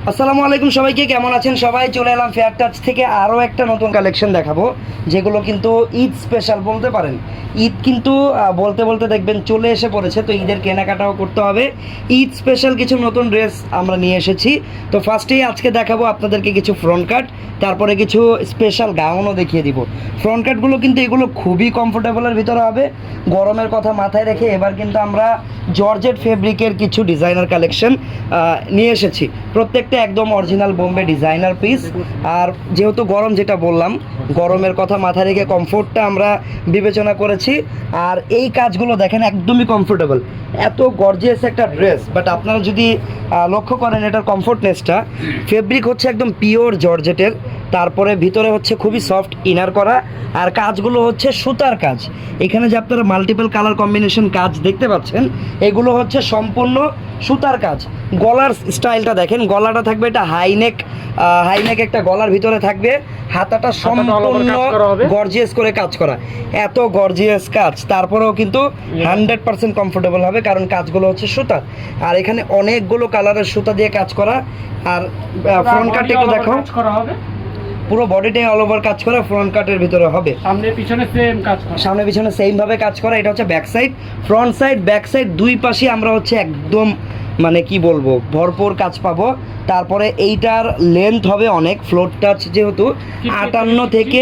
আসসালামু আলাইকুম সবাইকে, কেমন আছেন সবাই? চলে এলাম ফেয়ার টাচ থেকে আরও একটা নতুন কালেকশন দেখাবো, যেগুলো কিন্তু ঈদ স্পেশাল বলতে পারেন। ঈদ কিন্তু বলতে বলতে দেখবেন চলে এসে পড়েছে, তো ঈদের কেনাকাটাও করতে হবে। ঈদ স্পেশাল কিছু নতুন ড্রেস আমরা নিয়ে এসেছি। তো ফার্স্টেই আজকে দেখাবো আপনাদেরকে কিছু ফ্রন্ট কাট, তারপরে কিছু স্পেশাল গাউনও দেখিয়ে দিব। ফ্রন্ট কাটগুলো কিন্তু এগুলো খুবই কমফোর্টেবলের ভিতরে হবে। গরমের কথা মাথায় রেখে এবার কিন্তু আমরা জর্জেট ফেব্রিকের কিছু ডিজাইনার কালেকশন নিয়ে এসেছি। প্রত্যেকটা একদম অরিজিনাল বোম্বে ডিজাইনার পিস। আর যেহেতু গরম, যেটা বললাম, গরমের কথা মাথায় রেখে কমফোর্টটা আমরা বিবেচনা করেছি। আর এই কাজগুলো দেখেন একদমই কমফোর্টেবল, এত গর্জিয়াস একটা ড্রেস। বাট আপনারা যদি লক্ষ্য করেন এটার কমফোর্টনেসটা, ফেব্রিক হচ্ছে একদম পিওর জর্জেটের, তারপরে ভিতরে হচ্ছে খুবই সফট ইনার করা, আর কাজগুলো হচ্ছে সুতার কাজ। এখানে যে আপনারা মাল্টিপল কালার কম্বিনেশন কাজ দেখতে পাচ্ছেন, এগুলো হচ্ছে সম্পূর্ণ সুতার কাজ। গলার স্টাইলটা দেখেন, গলাটা থাকবে এটা হাইনেক একটা গলার ভিতরে থাকবে, হাতাটা সম্পূর্ণ গর্জিয়াস করে কাজ করা। এত গর্জিয়াস কাজ, তারপরেও কিন্তু 100% কমফোর্টেবল হবে, কারণ কাজগুলো হচ্ছে সুতার। আর এখানে অনেকগুলো কালারের সুতা দিয়ে কাজ করা। আর ফ্রন্ট কাট একটু দেখো, পুরো বডিটাই অল ওভার কাজ করা ফ্রন্ট কাটের ভিতরে হবে। সামনে পিছনে সেম ভাবে কাজ করা। এটা হচ্ছে back side, front side back side দুই পাশে আমরা হচ্ছে একদম মানে কি বলবো ভরপুর কাজ পাবো। তারপরে এইটার লেন্থ হবে অনেক, ফ্লোর টাচ যেহেতু 58 থেকে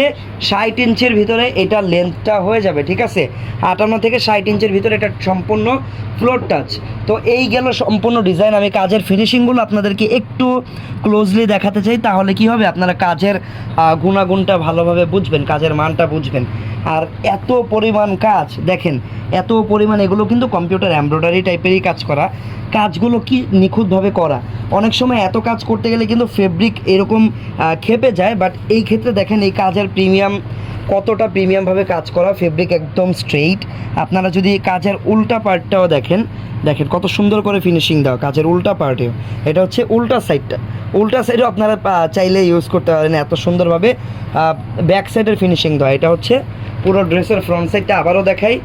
60 ইঞ্চের ভিতরে এটার লেন্থটা হয়ে যাবে, ঠিক আছে? 58 থেকে 60 ইঞ্চের ভিতরে এটা সম্পূর্ণ ফ্লোর টাচ। তো এই গেল সম্পূর্ণ ডিজাইন। আমি কাজের ফিনিশিংগুলো আপনাদেরকে একটু ক্লোজলি দেখাতে চাই, তাহলে কি হবে, আপনারা কাজের গুণাগুণটা ভালোভাবে বুঝবেন, কাজের মানটা বুঝবেন। আর এত পরিমাণ কাজ দেখেন, এত পরিমাণ, এগুলো কিন্তু কম্পিউটার এমব্রয়ডারি টাইপেরই কাজ করা। কাজগুলো কি নিখুঁতভাবে করা। অনেক সময় এত কাজ করতে গেলে কিন্তু ফেব্রিক এরকম খেপে যায়, বাট এই ক্ষেত্রে দেখেন এই কাজের প্রিমিয়াম, কতটা প্রিমিয়ামভাবে কাজ করা, ফেব্রিক একদম স্ট্রেইট। আপনারা যদি কাজের উল্টা পার্টটাও দেখেন কত সুন্দর করে ফিনিশিং দেওয়া কাজের উল্টা পার্টেও। এটা হচ্ছে উল্টা সাইডটা, উল্টা সাইডেও আপনারা চাইলে ইউজ করতে পারেন, এত সুন্দরভাবে ব্যাক সাইডের ফিনিশিং দেওয়া। এটা হচ্ছে পুরো ড্রেসের ফ্রন্ট সাইডটা, আবারও দেখাই।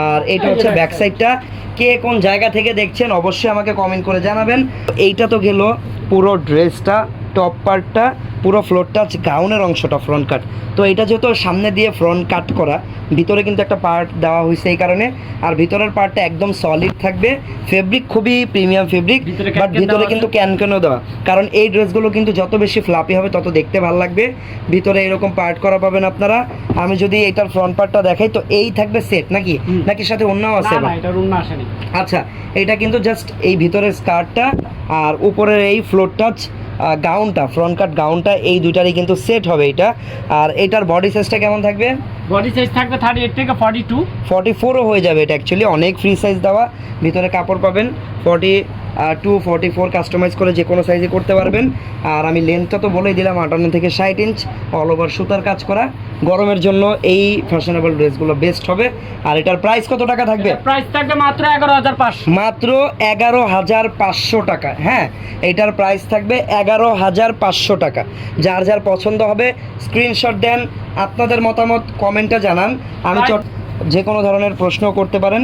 আর এইটা হচ্ছে ব্যাক সাইডটা। কে কোন জায়গা থেকে দেখছেন অবশ্যই আমাকে কমেন্ট করে জানাবেন। এইটা তো গেল পুরো ড্রেসটা, টপ পার্টটা, পুরো ফ্লোর টাচ গাউনের অংশটা ফ্রন্ট কাট। তো এটা যেহেতু সামনে দিয়ে ফ্রন্ট কাট করা, ভিতরে কিন্তু একটা পার্ট দেওয়া হয়েছে এই কারণে। আর ভিতরের পার্টটা একদম সলিড থাকবে, ফেব্রিক খুবই প্রিমিয়াম ফেব্রিক, বাট ভিতরে কিন্তু ক্যানও দেওয়া। কারণ এই ড্রেসগুলো কিন্তু যত বেশি ফ্লাপি হবে তত দেখতে ভালো লাগবে। ভিতরে এরকম পার্ট করা পাবেন আপনারা। আমি যদি এটার ফ্রন্ট পার্টটা দেখাই, তো এই থাকবে সেট নাকি সাথে অন্যও আছে? আচ্ছা, এটা কিন্তু জাস্ট এই ভিতরের স্কার্টটা আর উপরের এই ফ্লোর টাচ গাউনটা, ফ্রন্ট কাট গাউনটা, এই দুইটারই কিন্তু সেট হবে এটা। আর এটার বডি সাইজটা কেমন থাকবে? বডি সাইজ থাকবে 38 থেকে 44ও হয়ে যাবে। এটা অ্যাকচুয়ালি অনেক ফ্রি সাইজ দেওয়া, ভিতরে কাপড় পাবেন 42, 44 কাস্টমাইজ করে যে কোনো সাইজে করতে পারবেন। আর আমি লেন্থটা তো বলেই দিলাম, 58 থেকে 60 ইঞ্চ, অল ওভার সুতার কাজ করা। গরমের জন্য এই ফ্যাশনেবল ড্রেসগুলো বেস্ট হবে। আর এটার প্রাইস কত টাকা থাকবে? প্রাইস থাকবে মাত্র 11,500, মাত্র 11,500 টাকা। হ্যাঁ, এটার প্রাইস থাকবে 11,500 টাকা। যার যার পছন্দ হবে স্ক্রিনশট দেন, আপনাদের মতামত কমেন্টে জানান। আমি যে কোনো ধরনের প্রশ্ন করতে পারেন,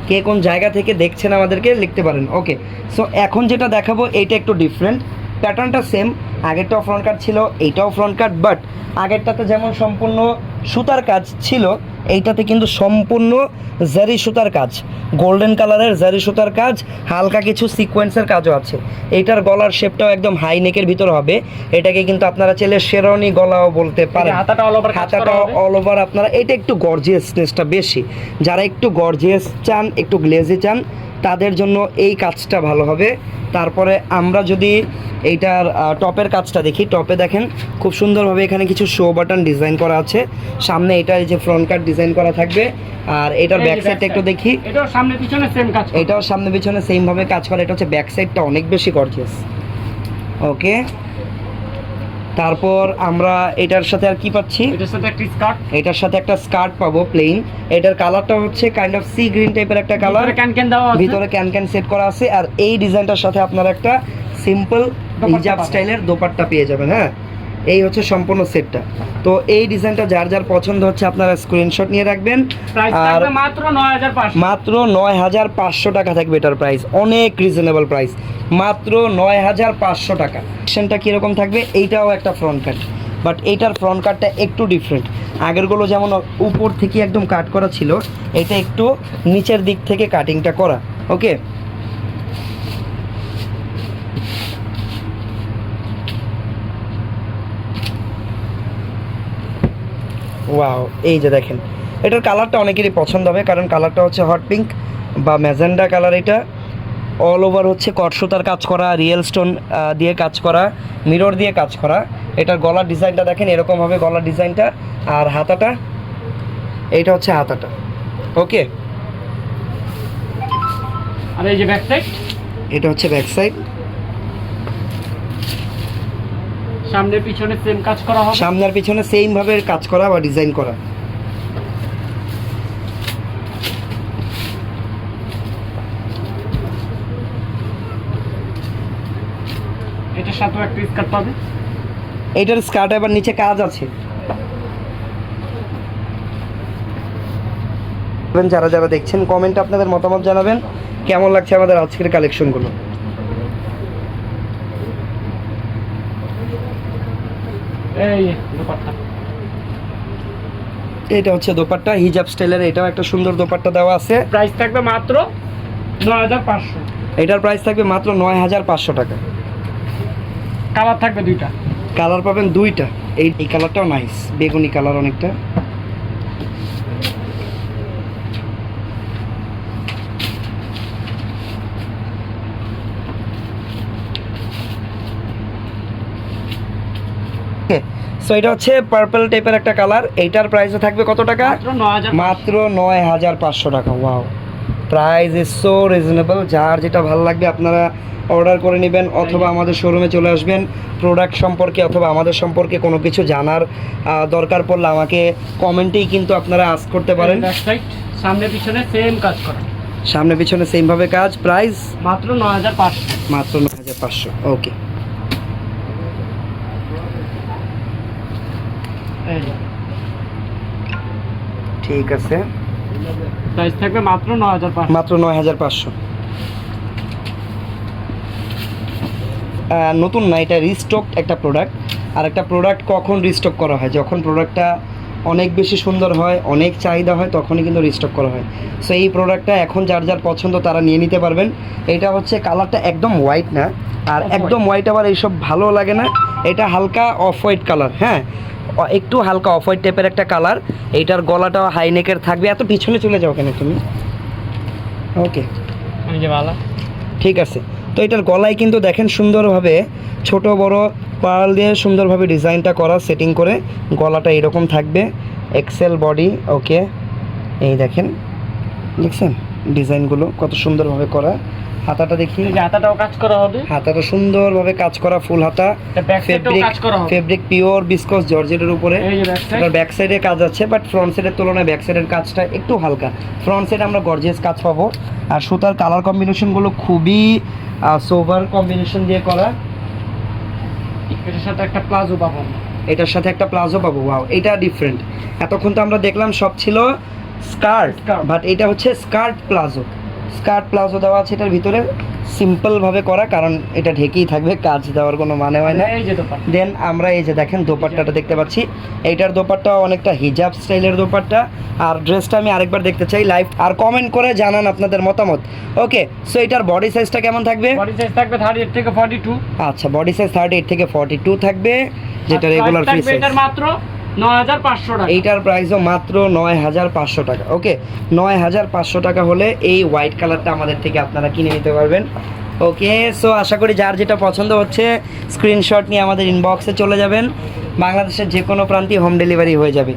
কে কোন জায়গা থেকে দেখছেন আমাদেরকে লিখতে পারেন। ওকে, সো এখন যেটা দেখাবো এইটা একটু ডিফারেন্ট, প্যাটার্নটা সেম। আগেরটাও ফ্রন্ট কাট ছিল, এইটাও ফ্রন্ট কাট, বাট আগেরটাতে যেমন সম্পূর্ণ সুতার কাজ ছিল, এইটাতে কিন্তু সম্পূর্ণ জারি সুতার কাজ, গোল্ডেন কালারের জারি সুতার কাজ, হালকা কিছু সিকোয়েন্সের কাজও আছে। এইটার গলার শেপটাও একদম হাই নেকের ভিতর হবে। এটাকে কিন্তু আপনারা চাইলে শেরওয়ানি গলাও বলতে পারেন। হাতাটা অল ওভার আপনারা, এটা একটু গর্জিয়াসনেসটা বেশি। যারা একটু গর্জিয়াস চান, একটু গ্লেজি চান, তাদের জন্য এই কাজটা ভালো হবে। তারপরে আমরা যদি এইটার টপের কাজটা দেখি, টপে দেখেন খুব সুন্দরভাবে এখানে কিছু শো বাটন ডিজাইন করা আছে। সামনে এটা এই যে ফ্রন্ট কাট ডিজাইন করা থাকবে। আর এটার ব্যাক সাইডটা একটু দেখি, এটাও সামনে পিছনে সেম কাজ, এটাও সামনে পিছনে সেম ভাবে কাজ করে। এটা হচ্ছে ব্যাক সাইডটা অনেক বেশি গর্জিয়াস। ওকে, তারপর আমরা এটার সাথে আর কি পাচ্ছি? এটার সাথে একটা স্কার্ট পাবো প্লেন। এটার কালারটা হচ্ছে কাইন্ড অফ সি গ্রিন টাইপের একটা কালার, ভিতরে ক্যান সেট করা আছে। আর এই ডিজাইনটার সাথে আপনারা একটা সিম্পল হিজাব স্টাইলের দোপাট্টা পেয়ে যাবেন। হ্যাঁ, এই হচ্ছে সম্পূর্ণ সেটটা। তো এই ডিজাইনটা যার যার পছন্দ হচ্ছে আপনারা স্ক্রিনশট নিয়ে রাখবেন। প্রাইস আর থাকবে মাত্র 9500। মাত্র 9500 টাকা থাকবে এটার প্রাইস, অনেক রিজনেবল প্রাইস, মাত্র 9500 টাকা। সেনটা কীরকম থাকবে, এইটাও একটা ফ্রন্ট কাট, বাট এইটার ফ্রন্ট কাটটা একটু ডিফারেন্ট। আগেরগুলো যেমন উপর থেকে একদম কাট করা ছিল, এটা একটু নিচের দিক থেকে কাটিংটা করা। ওকে, ওয়াও, এই যে দেখেন, এটার কালারটা অনেকেরই পছন্দ হবে, কারণ কালারটা হচ্ছে হট পিঙ্ক বা ম্যাজেন্ডা কালার। এটা অল ওভার হচ্ছে কটসুতার কাজ করা, রিয়েল স্টোন দিয়ে কাজ করা, মিরর দিয়ে কাজ করা। এটার গলার ডিজাইনটা দেখেন, এরকম হবে গলার ডিজাইনটা। আর হাতাটা, এইটা হচ্ছে হাতাটা। ওকে, আর এই যে ব্যাক সাইড, এটা হচ্ছে ব্যাক সাইড। সামনে পিছনে সেম কাজ করা হবে। সামনের পিছনে সেম ভাবে কাজ করা বা ডিজাইন করা। এটার সাথেও একটা স্কার্ট পাবে। এইটার স্কার্ট আবার নিচে কাজ আছে। যারা যারা দেখছেন কমেন্টে আপনাদের মতামত জানাবেন, কেমন লাগছে আমাদের আজকের কালেকশনগুলো। এই দোপাট্টা, এটা হচ্ছে দোপাট্টা, হিজাব স্টাইলের, এটাও একটা সুন্দর দোপাট্টা দেওয়া আছে। প্রাইস থাকবে মাত্র 9500। এটার প্রাইস থাকবে মাত্র 9500 টাকা। কালার থাকবে দুইটা। কালার পাবেন দুইটা। এই কালারটাও নাইস, বেগুনি কালার অনেকটা। সো এটা হচ্ছে পার্পল টাইপের একটা কালার। এইটার প্রাইসও থাকবে কত টাকা? মাত্র 9500। মাত্র 9500 টাকা। Wow, price is so reasonable. যার যেটা ভালো লাগবে আপনারা অর্ডার করে নেবেন, অথবা আমাদের শোরুমে চলে আসবেন। প্রোডাক্ট সম্পর্কে অথবা আমাদের সম্পর্কে কোনো কিছু জানার দরকার পড়লে আমাকে কমেন্টেই কিন্তু আপনারা আস্ক করতে পারেন। ব্যাক সাইড, সামনে পিছনে সেম কাজ করা। সামনে পিছনে সেমভাবে কাজ। প্রাইস মাত্র 9500। মাত্র 9500। ওকে, এই যে ঠিক আছে, প্রাইস থাকবে মাত্র 9500। মাত্র 9500। নতুন না, এটা রিস্টক একটা প্রোডাক্ট। আর একটা প্রোডাক্ট কখন রিস্টক করা হয়? যখন প্রোডাক্টটা অনেক বেশি সুন্দর হয়, অনেক চাহিদা হয়, তখনই কিন্তু রিস্টক করা হয়। সো এই প্রোডাক্টটা এখন যার যার পছন্দ তারা নিয়ে নিতে পারবেন। এটা হচ্ছে কালারটা একদম হোয়াইট না, আর একদম হোয়াইট আবার এইসব ভালো লাগে না। এটা হালকা অফ হোয়াইট কালার, হ্যাঁ, একটু হালকা অফ হোয়াইট টাইপের একটা কালার। এইটার গলাটাও হাই নেকের থাকবে। এত পিছনে চলে যাও কেন তুমি? ওকে, এই যে ভালো। ঠিক আছে। তো এটার গলায় কিন্তু দেখেন সুন্দরভাবে ছোট বড় পার্ল দিয়ে সুন্দরভাবে ডিজাইনটা করা, সেটিং করে গলাটা এরকম থাকবে। Excel body. ওকে, এই দেখেন, দেখছেন ডিজাইনগুলো কত সুন্দরভাবে করা। হাতাটা দেখি, এই যে হাতাটাও কাজ করা হবে। হাতাটা সুন্দরভাবে কাজ করা, ফুল হাতা, ব্যাক সাইডেও কাজ করা হবে। ফেব্রিক পিওর বিসকস জর্জেটের উপরে। এই যে ব্যাক সাইড, এটার ব্যাক সাইডে কাজ আছে, বাট ফ্রন্ট সাইডের তুলনায় ব্যাক সাইডের কাজটা একটু হালকা। ফ্রন্ট সাইডে আমরা গর্জিয়াস কাজ পাবো। আর সুতার কালার কম্বিনেশনগুলো খুবই সোভার কম্বিনেশন দিয়ে করা। এটার সাথে একটা প্লাজো পাবো। এটার সাথে একটা প্লাজো পাবো। ওয়াও, এটা ডিফারেন্ট। এতক্ষণ তো আমরা দেখলাম সব ছিল স্কার্ট, বাট এটা হচ্ছে স্কার্ট প্লাজো। স্কার্ট প্লাজো দেওয়া আছে এটার ভিতরে, সিম্পলভাবে করা, কারণ এটা ঢেকেই থাকবে, কাজ দেওয়ার কোনো মানে হয় না। এই যে দোপাট্টা, দেন আমরা এই যে দেখেন দোপাট্টাটা দেখতে পাচ্ছি। এইটার দোপাট্টা অনেকটা হিজাব স্টাইলের দোপাট্টা। আর ড্রেসটা আমি আরেকবার দেখতে চাই লাইভ, আর কমেন্ট করে জানান আপনাদের মতামত। ওকে, সো এটার বডি সাইজটা কেমন থাকবে? বডি সাইজ থাকবে 38 থেকে 42। আচ্ছা, বডি সাইজ 38 থেকে 42 থাকবে, যেটা রেগুলার ফ্রি সাইজ। এটার মাত্র 9500 টাকা। এইটার প্রাইসও মাত্র 9500 টাকা। ওকে, 9500 টাকা হলে এই হোয়াইট কালারটা আমাদের থেকে আপনারা কিনে নিতে পারবেন। ওকে, সো আশা করি যার যেটা পছন্দ হচ্ছে স্ক্রিনশট নিয়ে আমাদের ইনবক্সে চলে যাবেন। বাংলাদেশের যে কোনো প্রান্তে হোম ডেলিভারি হয়ে যাবে।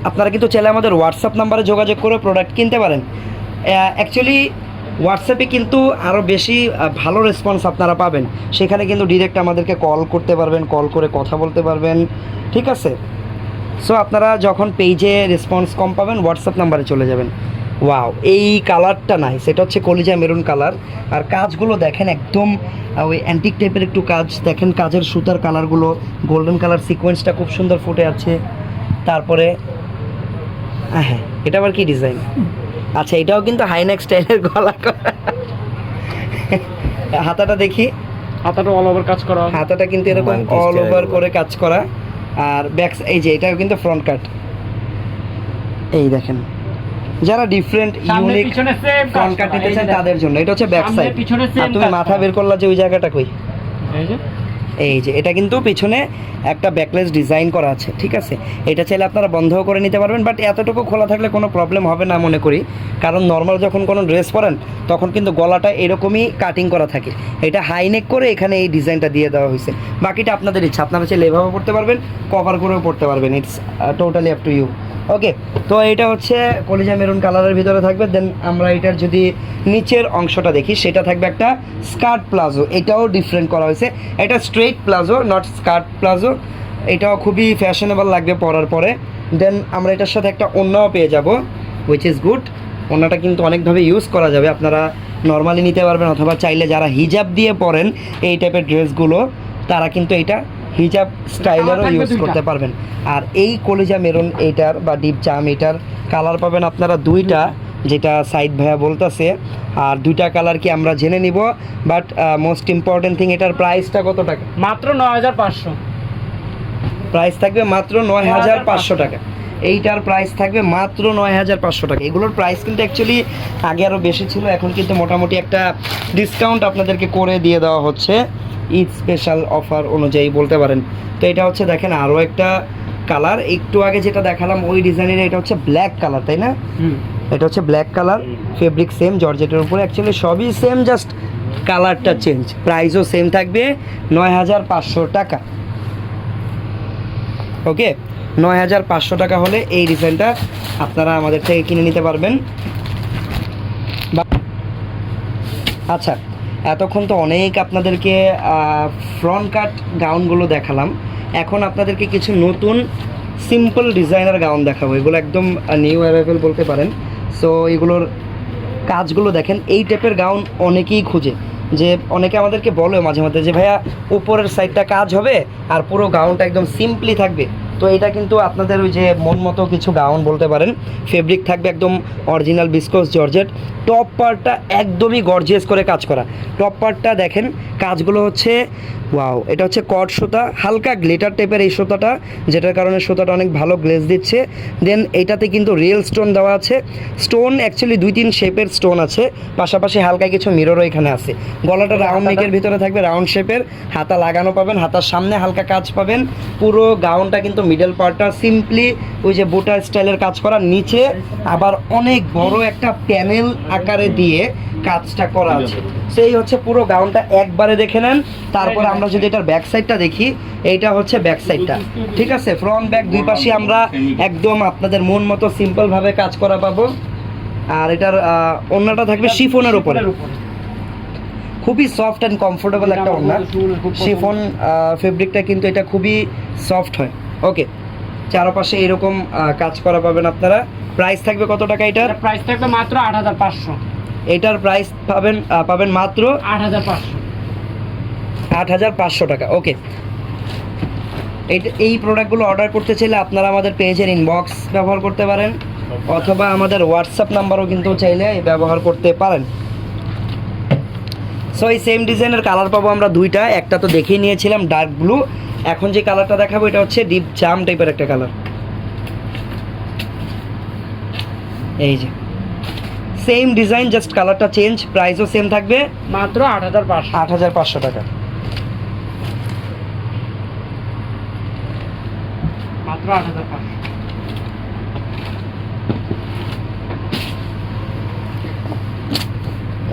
আপনারা কিন্তু চাইলে আমাদের হোয়াটসঅ্যাপ নাম্বারে যোগাযোগ করে প্রোডাক্ট কিনতে পারেন। অ্যাকচুয়ালি হোয়াটসঅ্যাপে কিন্তু আরও বেশি ভালো রেসপন্স আপনারা পাবেন। সেখানে কিন্তু ডিরেক্ট আমাদেরকে কল করতে পারবেন, কল করে কথা বলতে পারবেন, ঠিক আছে? সো আপনারা যখন পেজে রেসপন্স কম পাবেন হোয়াটসঅ্যাপ নাম্বারে চলে যাবেন। ওয়াও, এই কালারটা নাই, সেটা হচ্ছে কলিজা মেরুন কালার। আর কাজগুলো দেখেন একদম ওই অ্যান্টিক টাইপের একটু কাজ, দেখেন কাজের সুতার কালারগুলো, গোল্ডেন কালার সিকোয়েন্সটা খুব সুন্দর ফুটে আছে। তারপরে হ্যাঁ, এটা আবার কি ডিজাইন? আচ্ছা, এটাও কিন্তু হাইনেক স্টাইলের গলা করা। হাতাটা দেখি, হাতাটা অল ওভার কাজ করা হবে। হাতাটা কিন্তু এরকম Monkey অল style ওভার এর করে কাজ করা। আর ব্যাক, এই যে এটাও কিন্তু ফ্রন্ট কাট। এই দেখেন, যারা ডিফারেন্ট সামনে ইউনিক পিছনে সেম ফ্রন্ট কাট নিতে চান তাদের জন্য এটা হচ্ছে ব্যাক সামনে সাইড। পিছনে same আর তুমি কাজ মাথা করা। বের করলা যে ওই জায়গাটা কই? এই যে এই যে এটা কিন্তু পিছনে একটা ব্যাকলেস ডিজাইন করা আছে, ঠিক আছে। এটা চাইলে আপনারা বন্ধও করে নিতে পারবেন, বাট এতটুকু খোলা থাকলে কোনো প্রবলেম হবে না মনে করি, কারণ নর্মাল যখন কোনো ড্রেস পরেন তখন কিন্তু গলাটা এরকমই কাটিং করা থাকে। এটা হাই নেক করে এখানে এই ডিজাইনটা দিয়ে দেওয়া হয়েছে। বাকিটা আপনাদের ইচ্ছা, আপনারা চাইলে এভাবে পড়তে পারবেন, কভার করেও পড়তে পারবেন, it's totally up to you. Okay, তো এটা হচ্ছে কলিজা মেরুন কালারের ভিতরে থাকবে। দেন আমরা এটার যদি নিচের অংশটা দেখি, সেটা থাকবে একটা স্কার্ট প্লাজো। এটাও ডিফারেন্ট করা হয়েছে, এটা straight palazzo, not skirt palazzo. এটাও খুবই ফ্যাশনেবল লাগবে পরার পরে। দেন আমরা এটার সাথে একটা ওড়নাও পেয়ে যাব, হুইচ ইজ গুড। ওড়নাটা কিন্তু অনেকভাবে ইউজ করা যাবে, আপনারা নর্মালি নিতে পারবেন, অথবা চাইলে যারা হিজাব দিয়ে পরেন এই টাইপের ড্রেসগুলো, তারা কিন্তু এটা হিজাব স্টাইলেরও থাকবে ইউজ দুইটা। করতে পারবেন। আর এই কলিজা মেরুন এইটার বা ডিপ জাম এটার কালার পাবেন আপনারা দুইটা, যেটা সাইদ ভাইয়া বলতেছে। আর দুইটা কালার কি আমরা জেনে নিব, বাট মোস্ট ইম্পর্টেন্ট থিং, এটার প্রাইসটা কত টাকা? মাত্র 9500। প্রাইস থাকবে মাত্র 9500 টাকা। এইটার প্রাইস থাকবে মাত্র 9500 টাকা। এগুলোর প্রাইস কিন্তু অ্যাকচুয়ালি আগে আরও বেশি ছিল, এখন কিন্তু মোটামুটি একটা ডিসকাউন্ট আপনাদেরকে করে দিয়ে দেওয়া হচ্ছে, ঈদ স্পেশাল অফার অনুযায়ী বলতে পারেন। তো এটা হচ্ছে দেখেন আরও একটা কালার, একটু আগে যেটা দেখালাম ওই ডিজাইনের, এটা হচ্ছে ব্ল্যাক কালার, তাই না? এটা হচ্ছে ব্ল্যাক কালার, ফেব্রিক সেম, জর্জেটের উপরে, অ্যাকচুয়ালি সবই সেম, জাস্ট কালারটা চেঞ্জ। প্রাইসও সেম থাকবে 9500 টাকা। ওকে, 9500 টাকা হলে এই ডিজাইনটা আপনারা আমাদের থেকে কিনে নিতে পারবেন। আচ্ছা, এতক্ষণ তো অনেক আপনাদেরকে ফ্রন্ট কাট গাউনগুলো দেখালাম, এখন আপনাদেরকে কিছু নতুন সিম্পল ডিজাইনার গাউন দেখাবো। এগুলো একদম নিউ অ্যারাইভেল বলতে পারেন। সো এগুলোর কাজগুলো দেখেন, এই টাইপের গাউন অনেকেই খুঁজে, যে অনেকে আমাদেরকে বলে মাঝে মাঝে যে ভাইয়া উপরের সাইডটা কাজ হবে আর পুরো গাউনটা একদম সিম্পলি থাকবে। তো এটা কিন্তু আপনাদের ওই যে মন মতো কিছু গাউন বলতে পারেন। ফেব্রিক থাকবে একদম অরিজিনাল বিস্কোস জর্জেট, টপ পার্টটা একদমই গর্জিয়াস করে কাজ করা। টপ পার্টটা দেখেন কাজগুলো হচ্ছে ওয়াও, এটা হচ্ছে কট সুতা, হালকা গ্লিটার টাইপের এই সুতাটা, যেটার কারণে সুতাটা অনেক ভালো গ্লেজ দিচ্ছে। দেন এইটাতে কিন্তু রিয়েল স্টোন দেওয়া আছে। স্টোন অ্যাকচুয়ালি 2-3 শেপের স্টোন আছে, পাশাপাশি হালকা কিছু মিররও এখানে আছে। গলাটা রাউন্ড নেকের ভিতরে থাকবে, রাউন্ড শেপের, হাতা লাগানো পাবেন, হাতার সামনে হালকা কাজ পাবেন। পুরো গাউনটা কিন্তু মিডল পার্টটা সিম্পলি ওই যে বুটা স্টাইলের কাজ করা, নিচে আবার অনেক বড় একটা প্যানেল আকারে দিয়ে কাজটা করা আছে। সেই হচ্ছে পুরো গাউনটা, একবারে দেখে নেন। তারপর আমরা যদি এটার ব্যাক সাইডটা দেখি, এইটা হচ্ছে ব্যাক সাইডটা, ঠিক আছে। ফ্রন্ট ব্যাক দুই পাশে আমরা একদম আপনাদের মন মতো সিম্পলভাবে কাজ করা পাবো। আর এটার ওড়নাটা থাকবে শিফনের উপরে, খুবই সফট অ্যান্ড কমফোর্টেবল একটা ওড়না। শিফন ফেব্রিকটা কিন্তু এটা খুবই সফট হয়। ওকে, চারপাশে এরকম কাজ করা পাবেন আপনারা। প্রাইস থাকবে কত টাকা এটার? প্রাইস থাকবে মাত্র 8500। এটার প্রাইস পাবেন মাত্র 8500। 8500 টাকা। ওকে, এই প্রোডাক্টগুলো অর্ডার করতে চাইলে আপনারা আমাদের পেজের ইনবক্স ব্যবহার করতে পারেন, অথবা আমাদের হোয়াটসঅ্যাপ নাম্বারও কিন্তু চাইলে ব্যবহার করতে পারেন। সো এই সেম ডিজাইনের কালার পাবো আমরা দুইটা, একটা তো দেখেই নিয়েছিলাম ডার্ক ব্লু, এখন যে কালারটা দেখাবো এটা হচ্ছে ডিপ জাম টাইপের একটা কালার। এই যে সেম ডিজাইন, জাস্ট কালারটা চেঞ্জ, প্রাইসও সেম থাকবে মাত্র 8500। 8500 টাকা। মাত্র 8500।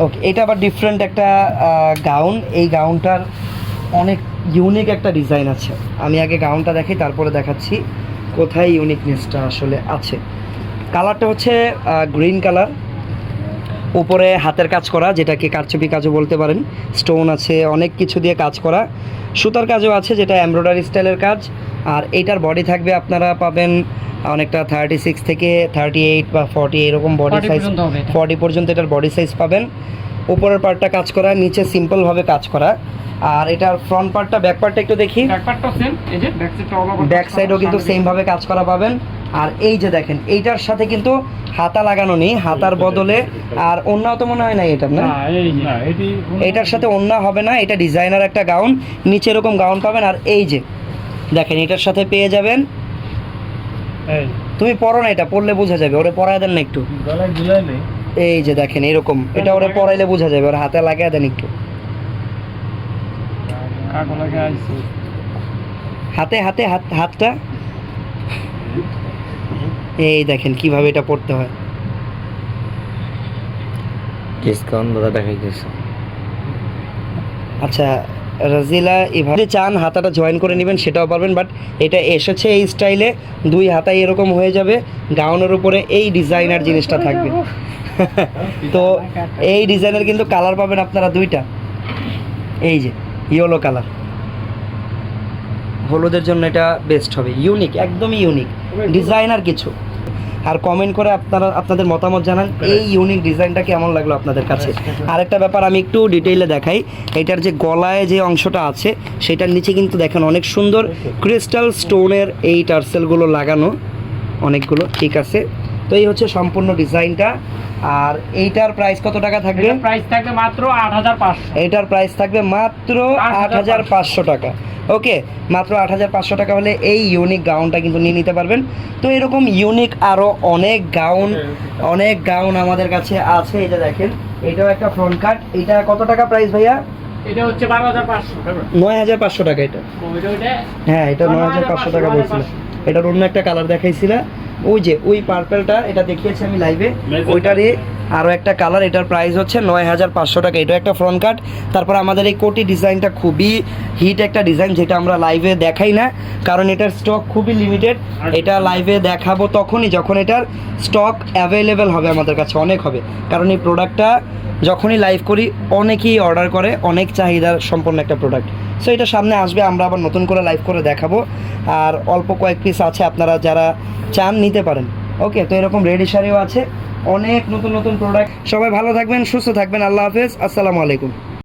ওকে, এটা আবার ডিফারেন্ট একটা গাউন। এই গাউনটার অনেক ইউনিক একটা ডিজাইন আছে। আমি আগে গাউনটা দেখি, তারপরে দেখাচ্ছি কোথায় ইউনিকনেসটা আসলে আছে। কালারটা হচ্ছে গ্রিন কালার, উপরে হাতের কাজ করা, যেটাকে কারচুপি কাজও বলতে পারেন। স্টোন আছে, অনেক কিছু দিয়ে কাজ করা, সুতার কাজও আছে, যেটা এমব্রয়ডারি স্টাইলের কাজ। আর এইটার বডি থাকবে, আপনারা পাবেন অনেকটা 36 থেকে 38 বা 40 এরকম বডি 40 সাইজ, পর্যন্ত হবে এটা। 40 পর্যন্ত এটার বডি সাইজ পাবেন। উপরের পার্টটা কাজ করা, নিচে সিম্পলভাবে কাজ করা। আর এটার ফ্রন্ট পার্টটা, ব্যাক পার্টটা একটু দেখি। ব্যাকপার্টটাও সেম, এই যে ব্যাক সাইডটা অল ওভার ব্যাক সাইডও কিন্তু সেম ভাবে কাজ করা পাবেন। আর এই যে দেখেন, এইটার সাথে কিন্তু হাতা লাগানো নেই, হাতার বদলে আর ওন্নাও তো মনে হয় না এটার, না না এই যে না এটি এটার সাথে ওন্না হবে না, এটা ডিজাইনার একটা গাউন, নিচে এরকম গাউন পাবেন। আর এই যে দেখেন, এটার সাথে পেয়ে যাবেন, এই তুমি পরো না, এটা পরলে বোঝা যাবে, ওরে পরায় দেন না একটু। গলায় ঝুলাই নেই। এই যে দেখেন এরকম, এটা ওরে পরাইলে বোঝা যাবে, ওর হাতে লাগিয়ে দেন একটু, কাগজ লাগে আইছে। হাতে হাতে হাতটা। এই দেখেন কিভাবে এটা পড়তে হয়। ডিসকাউন্ট দাদা দেখাইতেছে। আচ্ছা রাজিলা, এভাবে চান হাতাটা জয়েন করে নেবেন সেটাও পারবেন, বাট এটা এসেছে এই স্টাইলে, দুই হাতাই এরকম হয়ে যাবে, গাউনের উপরে এই ডিজাইনার জিনিসটা থাকবে। তো এই ডিজাইনের কিন্তু কালার পাবেন আপনারা দুইটা, এই যে ইয়েলো কালার, হলুদের জন্য এটা বেস্ট হবে, ইউনিক, একদমই ইউনিক ডিজাইনার কিছু। আর কমেন্ট করে আপনারা আপনাদের মতামত জানান এই ইউনিক ডিজাইনটা কেমন লাগলো আপনাদের কাছে। আরেকটা ব্যাপার আমি একটু ডিটেইলে দেখাই, এটার যে গলায় যে অংশটা আছে সেটার নিচে কিন্তু দেখেন অনেক সুন্দর ক্রিস্টাল স্টোনের এই টার্সেলগুলো লাগানো অনেকগুলো, ঠিক আছে। তো এই হচ্ছে সম্পূর্ণ ডিজাইনটা। আর এইটার প্রাইস কত টাকা থাকবে? এটার প্রাইস থাকবে মাত্র 8500। এইটার প্রাইস থাকবে মাত্র 8500 টাকা। ওকে, মাত্র 8500 টাকা হলে এই ইউনিক গাউনটা কিন্তু নিয়ে নিতে পারবেন। তো এরকম ইউনিক আরও অনেক গাউন আমাদের কাছে আছে। এটা দেখেন, এটাও একটা ফ্রন্ট কাট। এটা কত টাকা প্রাইস ভাইয়া? এটা হচ্ছে 12500। 9500 টাকা এটা। ওইটা হ্যাঁ, এটা 9500 টাকা বলছিল। এটার অন্য একটা কালার দেখাইছিলা, ওই যে ওই পার্পেলটা, এটা দেখিয়েছি আমি লাইভে, ওইটারই আরও একটা কালার। এটার প্রাইস হচ্ছে 9500 টাকা। এটা একটা ফ্রন্ট কাট। তারপর আমাদের এই কোটি ডিজাইনটা খুবই হিট একটা ডিজাইন, যেটা আমরা লাইভে দেখাই না, কারণ এটার স্টক খুবই লিমিটেড। এটা লাইভে দেখাবো তখনই যখন এটার স্টক অ্যাভেলেবেল হবে, আমাদের কাছে অনেক হবে, কারণ এই প্রোডাক্টটা যখনই লাইভ করি অনেকেই অর্ডার করে, অনেক চাহিদার সম্পন্ন একটা প্রোডাক্ট। সো এটা সামনে আসবে, আমরা আবার নতুন করে লাইভ করে দেখাবো। আর অল্প কয়েক পিস আছে, আপনারা যারা চান নিতে পারেন। ওকে, তো এরকম রেডি শাড়িও আছে, অনেক নতুন নতুন প্রোডাক্ট। সবাই ভালো থাকবেন, সুস্থ থাকবেন, আল্লাহ হাফেজ, আসসালামু আলাইকুম।